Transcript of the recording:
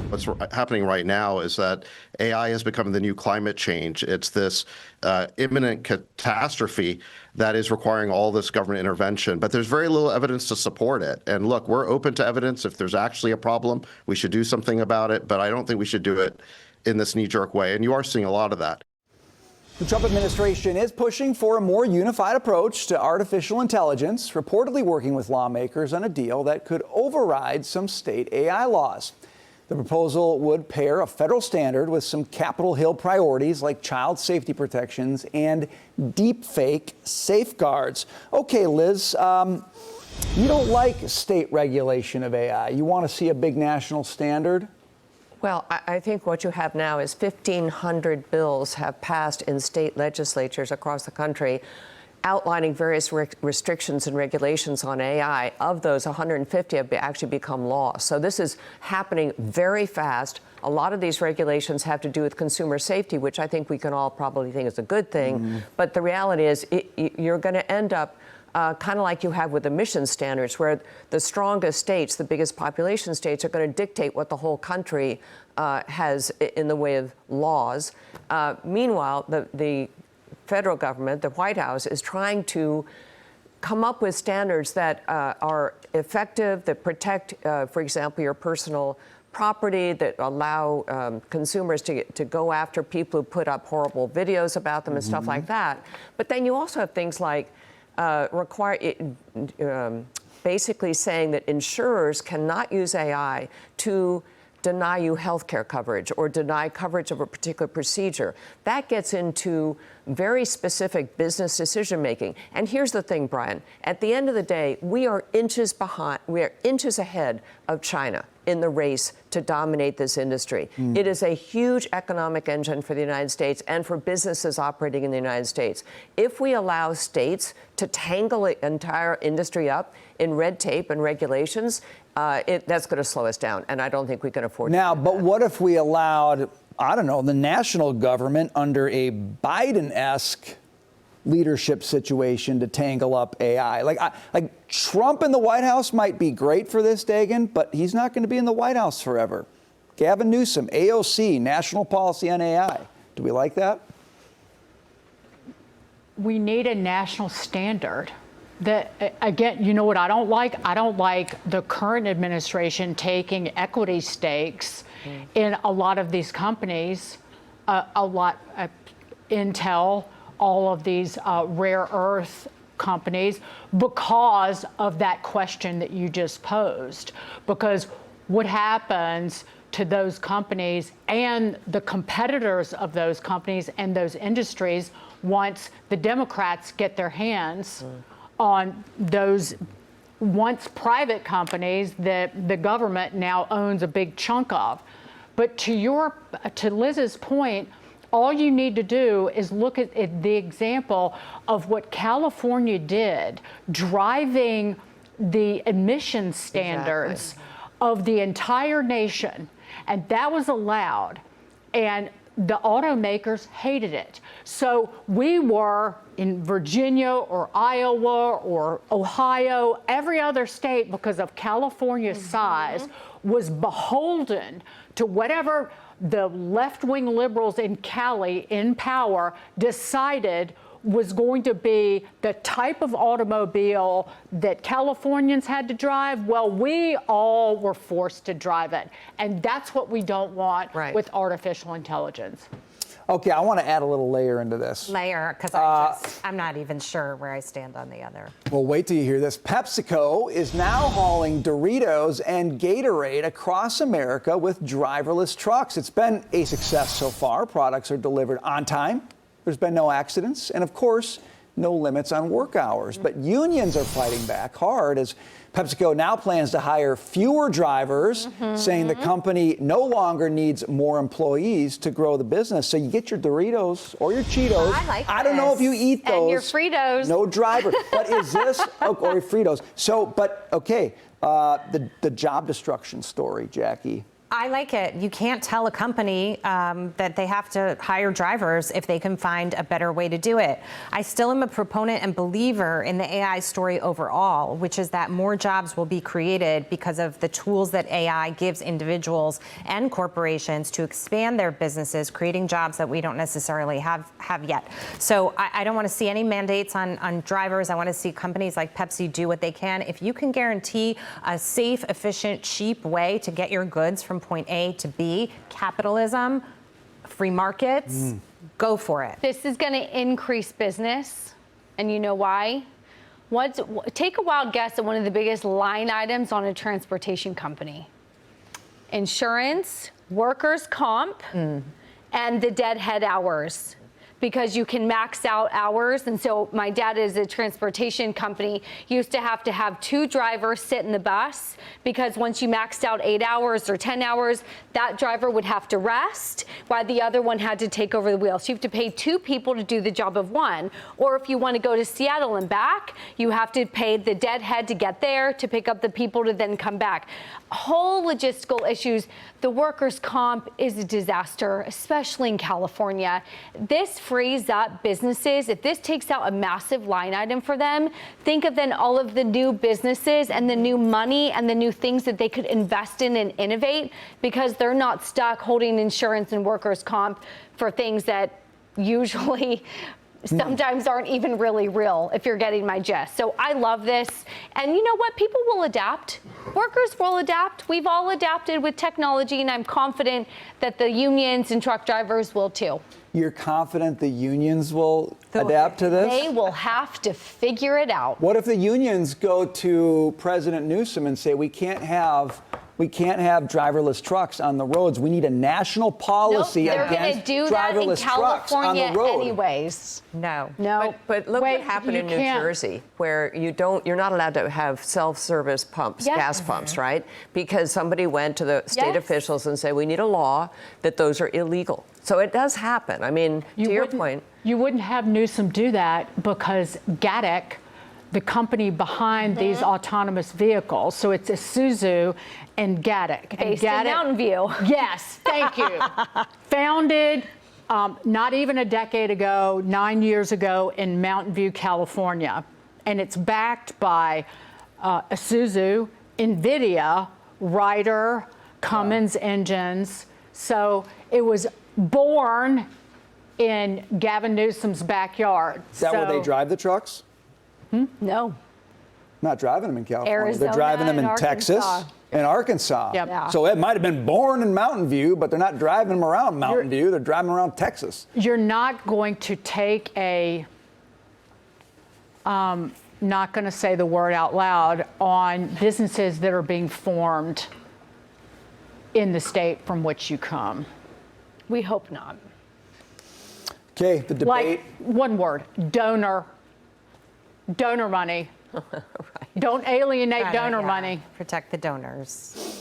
What's happening right now is that AI has become the new climate change. It's this imminent catastrophe that is requiring all this government intervention, but there's very little evidence to support it. And look, we're open to evidence. If there's actually a problem, we should do something about it, but I don't think we should do it in this knee-jerk way. And you are seeing a lot of that. The Trump administration is pushing for a more unified approach to artificial intelligence, reportedly working with lawmakers on a deal that could override some state AI laws. The proposal would pair a federal standard with some Capitol Hill priorities like child safety protections and deepfake safeguards. Okay, Liz, you don't like state regulation of AI. You want to see a big national standard? Well, I think what you have now is 1,500 bills have passed in state legislatures across the country outlining various restrictions and regulations on AI. Of those, 150 have actually become law. So this is happening very fast. A lot of these regulations have to do with consumer safety, which I think we can all probably think is a good thing. But the reality is you're going to end up kind of like you have with emission standards, where the strongest states, the biggest population states, are going to dictate what the whole country has in the way of laws. Meanwhile, the federal government, the White House, is trying to come up with standards that are effective, that protect, for example, your personal property, that allow consumers to go after people who put up horrible videos about them and stuff like that. But then you also have things like basically saying that insurers cannot use AI to deny you health care coverage or deny coverage of a particular procedure. That gets into very specific business decision making. And here's the thing, Brian, at the end of the day, we are inches ahead of China in the race to dominate this industry. It is a huge economic engine for the United States and for businesses operating in the United States. If we allow states to tangle the entire industry up in red tape and regulations, that's going to slow us down, and I don't think we can afford to do that. But what if we allowed, I don't know, the national government under a Biden-esque leadership situation to tangle up AI? Like Trump in the White House might be great for this, Dagan, but he's not going to be in the White House forever. Gavin Newsom, AOC, National Policy on AI. Do we like that? We need a national standard. Again, you know what I don't like? I don't like the current administration taking equity stakes in a lot of these companies, Intel, all of these rare earth companies, because of that question that you just posed. Because what happens to those companies and the competitors of those companies and those industries once the Democrats get their hands on those once private companies that the government now owns a big chunk of. But to Liz's point, all you need to do is look at the example of what California did, driving the emission standards of the entire nation. And that was allowed. And the automakers hated it. So we were in Virginia or Iowa or Ohio, every other state, because of California's size, was beholden to whatever the left-wing liberals in Cali in power decided was going to be the type of automobile that Californians had to drive. Well, we all were forced to drive it. And that's what we don't want with artificial intelligence. Okay, I want to add a little layer into this. Because I'm not even sure where I stand on the other. Well, wait till you hear this. PepsiCo is now hauling Doritos and Gatorade across America with driverless trucks. It's been a success so far. Products are delivered on time. There's been no accidents, and of course, no limits on work hours. But unions are fighting back hard as PepsiCo now plans to hire fewer drivers, saying the company no longer needs more employees to grow the business. So you get your Doritos or your Cheetos. I don't know if you eat those. And your Fritos. No driver. But is this, or Fritos. So, but okay, the job destruction story, Jackie. I like it. You can't tell a company that they have to hire drivers if they can find a better way to do it. I still am a proponent and believer in the AI story overall, which is that more jobs will be created because of the tools that AI gives individuals and corporations to expand their businesses, creating jobs that we don't necessarily have yet. So I don't want to see any mandates on drivers. I want to see companies like Pepsi do what they can. If you can guarantee a safe, efficient, cheap way to get your goods from point A to B, capitalism, free markets, go for it. This is going to increase business, and you know why? Take a wild guess at one of the biggest line items on a transportation company. Insurance, workers' comp, and the deadhead hours. Because you can max out hours. And so my dad is a transportation company, used to have 2 drivers sit in the bus, because once you maxed out 8 hours or 10 hours, that driver would have to rest while the other one had to take over the wheel. So you have to pay 2 people to do the job of one. Or if you want to go to Seattle and back, you have to pay the deadhead to get there, to pick up the people to then come back. Whole logistical issues. The workers' comp is a disaster, especially in California. This frees up businesses. If this takes out a massive line item for them, think of then all of the new businesses and the new money and the new things that they could invest in and innovate, because they're not stuck holding insurance and workers' comp for things that usually sometimes aren't even really real, if you're getting my gist. So I love this. And you know what? People will adapt. Workers will adapt. We've all adapted with technology, and I'm confident that the unions and truck drivers will too. You're confident the unions will adapt to this? They will have to figure it out. What if the unions go to President Newsom and say, we can't have driverless trucks on the roads. We need a national policy against driverless trucks on the road. Anyways. No. But look what happened in New Jersey, where you're not allowed to have self-service pumps, gas pumps, right? Because somebody went to the state officials and said, we need a law that those are illegal. So it does happen. I mean, to your point. You wouldn't have Newsom do that because Gatik, the company behind these autonomous vehicles, so it's Isuzu and Gatik. Based in Mountain View. Yes, thank you. Founded not even a decade ago, 9 years ago in Mountain View, California. And it's backed by Isuzu, NVIDIA, Ryder, Cummins engines. So it was born in Gavin Newsom's backyard. Is that where they drive the trucks? No. Not driving them in California. Arizona, they're driving them in Texas and Arkansas. Yep. Yeah. So it might have been born in Mountain View, but they're not driving them around Mountain View. They're driving around Texas. You're not going to take a, not going to say the word out loud, on businesses that are being formed in the state from which you come. We hope not. Okay, the debate. Like, one word, donor money. Don't alienate donor money. Protect the donors.